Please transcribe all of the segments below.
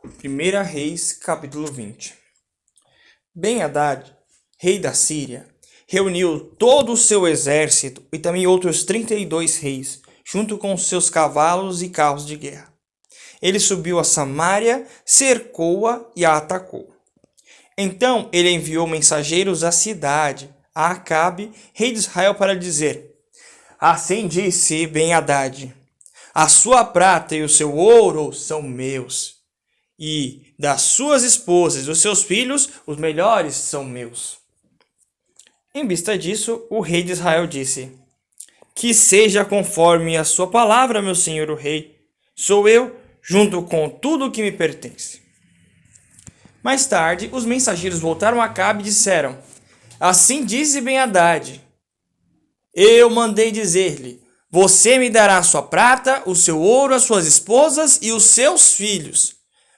1 Reis, capítulo 20. Ben-Hadad, rei da Síria, reuniu todo o seu exército e também outros 32 reis, junto com seus cavalos e carros de guerra. Ele subiu a Samaria, cercou-a e a atacou. Então ele enviou mensageiros à cidade, a Acabe, rei de Israel, para dizer: Assim disse Ben-Hadad: a sua prata e o seu ouro são meus, e das suas esposas e dos seus filhos, os melhores são meus. Em vista disso, o rei de Israel disse: Que seja conforme a sua palavra, meu senhor o rei. Sou eu, junto com tudo o que me pertence. Mais tarde, os mensageiros voltaram a Acabe e disseram: Assim disse Ben-Hadad: Eu mandei dizer-lhe: Você me dará a sua prata, o seu ouro, as suas esposas e os seus filhos.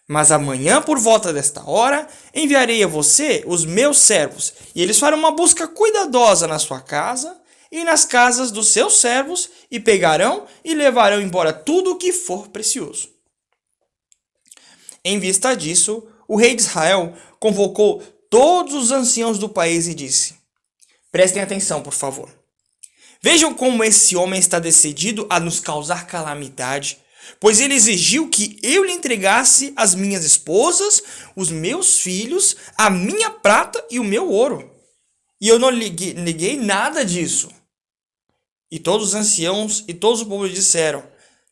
Mas amanhã, por volta desta hora, enviarei a você os meus servos, e eles farão uma busca cuidadosa na sua casa e nas casas dos seus servos, e pegarão e levarão embora tudo o que for precioso. Em vista disso, o rei de Israel convocou todos os anciãos do país e disse: Prestem atenção, por favor. Vejam como esse homem está decidido a nos causar calamidade, pois ele exigiu que eu lhe entregasse as minhas esposas, os meus filhos, a minha prata e o meu ouro. E eu não neguei nada disso. E todos os anciãos e todos o povo disseram: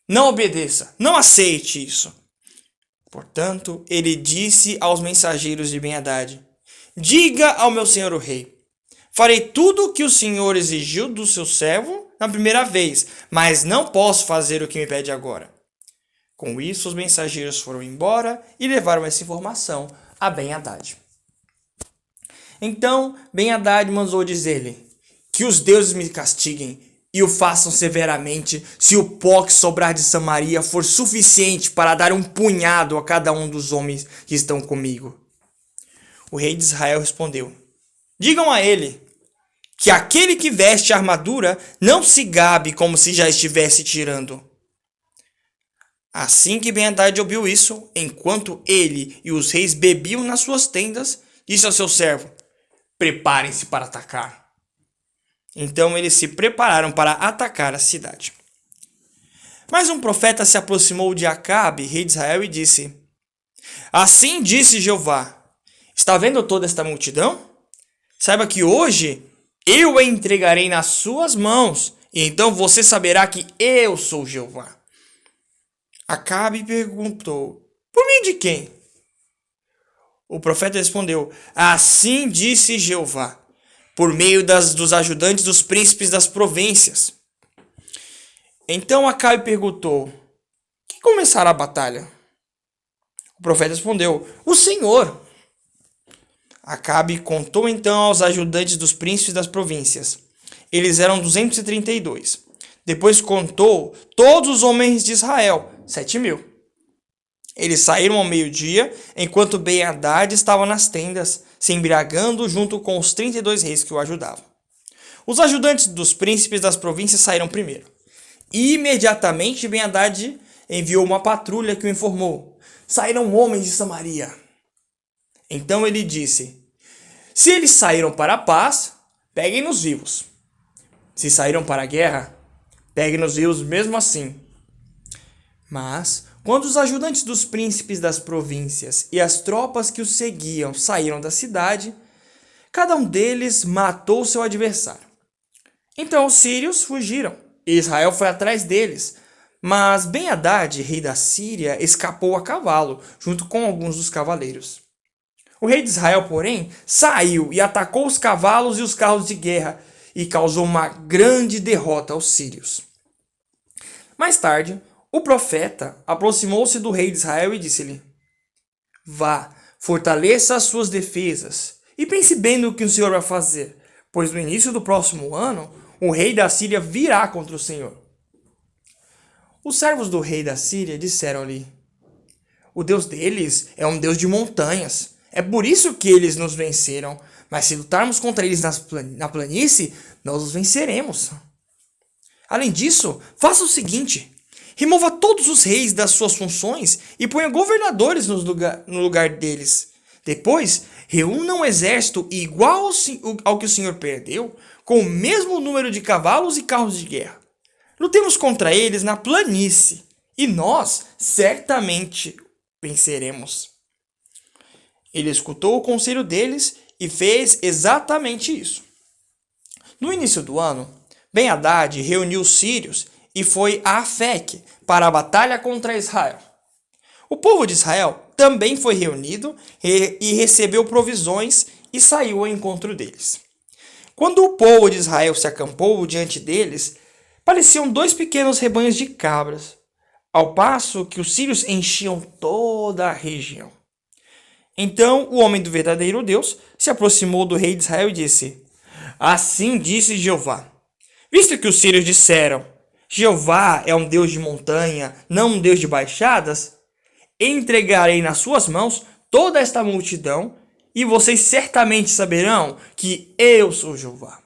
Não obedeça, não aceite isso. Portanto, ele disse aos mensageiros de Ben-Hadad: Diga ao meu senhor o rei: Farei tudo o que o senhor exigiu do seu servo na primeira vez, mas não posso fazer o que me pede agora. Com isso, os mensageiros foram embora e levaram essa informação a Ben-Hadad. Então, Ben-Hadad mandou dizer-lhe: Que os deuses me castiguem e o façam severamente, se o pó que sobrar de Samaria for suficiente para dar um punhado a cada um dos homens que estão comigo. O rei de Israel respondeu: Digam a ele que aquele que veste a armadura não se gabe como se já estivesse tirando. Assim que Ben-Hadad ouviu isso, enquanto ele e os reis bebiam nas suas tendas, disse ao seu servo: Preparem-se para atacar. Então eles se prepararam para atacar a cidade. Mas um profeta se aproximou de Acabe, rei de Israel, e disse: Assim disse Jeová: Está vendo toda esta multidão? Saiba que hoje eu a entregarei nas suas mãos, e então você saberá que eu sou Jeová. Acabe perguntou: Por meio de quem? O profeta respondeu: Assim disse Jeová: por meio dos ajudantes dos príncipes das províncias. Então Acabe perguntou: Quem começará a batalha? O profeta respondeu: O Senhor. Acabe contou então aos ajudantes dos príncipes das províncias. Eles eram 232. Depois contou todos os homens de Israel, 7.000. Eles saíram ao meio-dia, enquanto Ben-Hadad estava nas tendas, se embriagando junto com os 32 reis que o ajudavam. Os ajudantes dos príncipes das províncias saíram primeiro. Imediatamente Ben-Hadad enviou uma patrulha que o informou: Saíram homens de Samaria. Então ele disse: Se eles saíram para a paz, peguem-nos vivos. Se saíram para a guerra, peguem-nos vivos mesmo assim. Mas, quando os ajudantes dos príncipes das províncias e as tropas que os seguiam saíram da cidade, cada um deles matou seu adversário. Então os sírios fugiram, e Israel foi atrás deles. Mas Ben-Hadad, rei da Síria, escapou a cavalo, junto com alguns dos cavaleiros. O rei de Israel, porém, saiu e atacou os cavalos e os carros de guerra, e causou uma grande derrota aos sírios. Mais tarde, o profeta aproximou-se do rei de Israel e disse-lhe: Vá, fortaleça as suas defesas, e pense bem no que o Senhor vai fazer, pois no início do próximo ano, o rei da Síria virá contra o Senhor. Os servos do rei da Síria disseram-lhe: O Deus deles é um Deus de montanhas. É por isso que eles nos venceram. Mas se lutarmos contra eles na planície, nós os venceremos. Além disso, faça o seguinte: Remova todos os reis das suas funções e ponha governadores no lugar deles. Depois, reúna um exército igual ao que o Senhor perdeu, com o mesmo número de cavalos e carros de guerra. Lutemos contra eles na planície, e nós certamente venceremos. Ele escutou o conselho deles e fez exatamente isso. No início do ano, Ben-Hadad reuniu os sírios e foi a Afec para a batalha contra Israel. O povo de Israel também foi reunido e recebeu provisões e saiu ao encontro deles. Quando o povo de Israel se acampou diante deles, pareciam 2 pequenos rebanhos de cabras, ao passo que os sírios enchiam toda a região. Então o homem do verdadeiro Deus se aproximou do rei de Israel e disse: Assim disse Jeová, visto que os sírios disseram, Jeová é um Deus de montanha, não um Deus de baixadas, entregarei nas suas mãos toda esta multidão, e vocês certamente saberão que eu sou Jeová.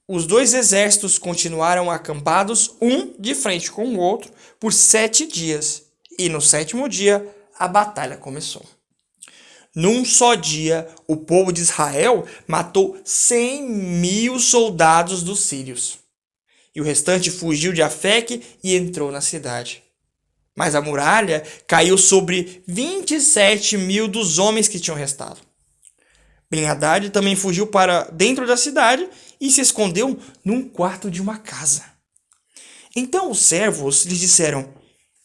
Os 2 exércitos continuaram acampados, um de frente com o outro, por 7 dias, e no 7º dia a batalha começou. Num só dia, o povo de Israel matou 100.000 soldados dos sírios. E o restante fugiu de Afec e entrou na cidade. Mas a muralha caiu sobre 27.000 dos homens que tinham restado. Ben-Hadad também fugiu para dentro da cidade e se escondeu num quarto de uma casa. Então os servos lhes disseram: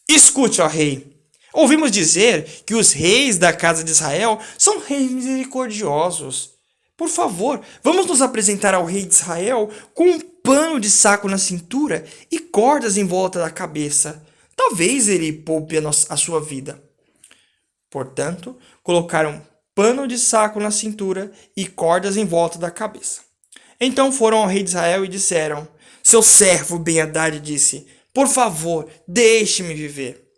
Escute, ó rei, ouvimos dizer que os reis da casa de Israel são reis misericordiosos. Por favor, vamos nos apresentar ao rei de Israel com um pano de saco na cintura e cordas em volta da cabeça. Talvez ele poupe a sua vida. Portanto, colocaram pano de saco na cintura e cordas em volta da cabeça. Então foram ao rei de Israel e disseram: Seu servo Ben-Hadad disse: Por favor, deixe-me viver.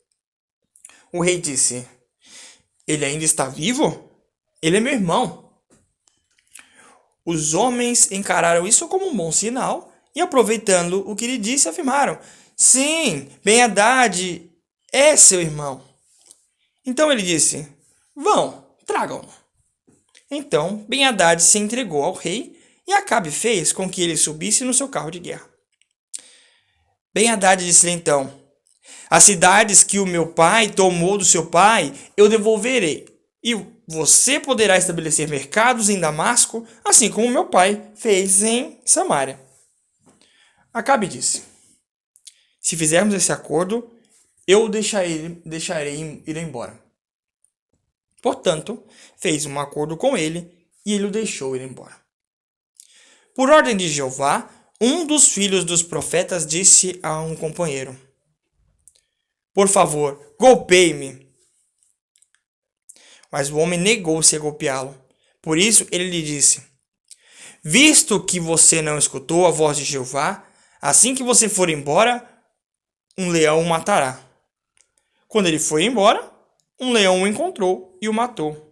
O rei disse: Ele ainda está vivo? Ele é meu irmão. Os homens encararam isso como um bom sinal e, aproveitando o que ele disse, afirmaram: Sim, Ben-Hadad é seu irmão. Então ele disse: Vão, tragam-no. Então Ben-Hadad se entregou ao rei e Acabe fez com que ele subisse no seu carro de guerra. Ben-Hadad disse-lhe então: As cidades que o meu pai tomou do seu pai eu devolverei, e você poderá estabelecer mercados em Damasco, assim como meu pai fez em Samaria. Acabe disse: Se fizermos esse acordo, eu deixarei ir embora. Portanto, fez um acordo com ele e ele o deixou ir embora. Por ordem de Jeová, um dos filhos dos profetas disse a um companheiro: Por favor, golpeie-me. Mas o homem negou-se a golpeá-lo. Por isso ele lhe disse: Visto que você não escutou a voz de Jeová, assim que você for embora, um leão o matará. Quando ele foi embora, um leão o encontrou e o matou.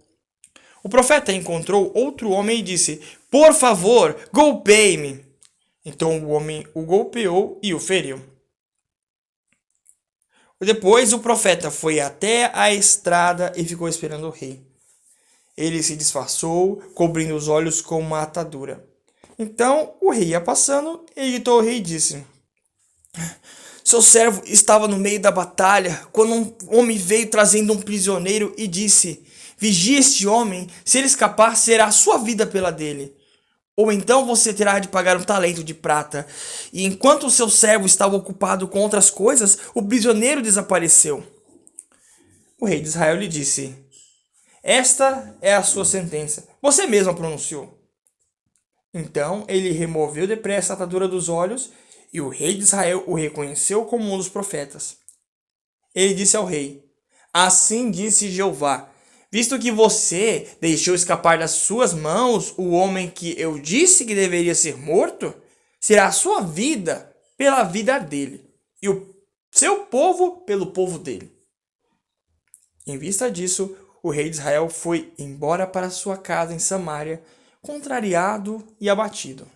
O profeta encontrou outro homem e disse: Por favor, golpeie-me. Então o homem o golpeou e o feriu. Depois o profeta foi até a estrada e ficou esperando o rei. Ele se disfarçou, cobrindo os olhos com uma atadura. Então o rei ia passando e gritou ao rei e disse: Seu servo estava no meio da batalha quando um homem veio trazendo um prisioneiro e disse: Vigie este homem, se ele escapar, será a sua vida pela dele. Ou então você terá de pagar um talento de prata. E enquanto o seu servo estava ocupado com outras coisas, o prisioneiro desapareceu. O rei de Israel lhe disse: Esta é a sua sentença. Você mesmo a pronunciou. Então ele removeu depressa a atadura dos olhos, e o rei de Israel o reconheceu como um dos profetas. Ele disse ao rei: Assim disse Jeová: Visto que você deixou escapar das suas mãos o homem que eu disse que deveria ser morto, será a sua vida pela vida dele, e o seu povo pelo povo dele. Em vista disso, o rei de Israel foi embora para sua casa em Samaria, contrariado e abatido.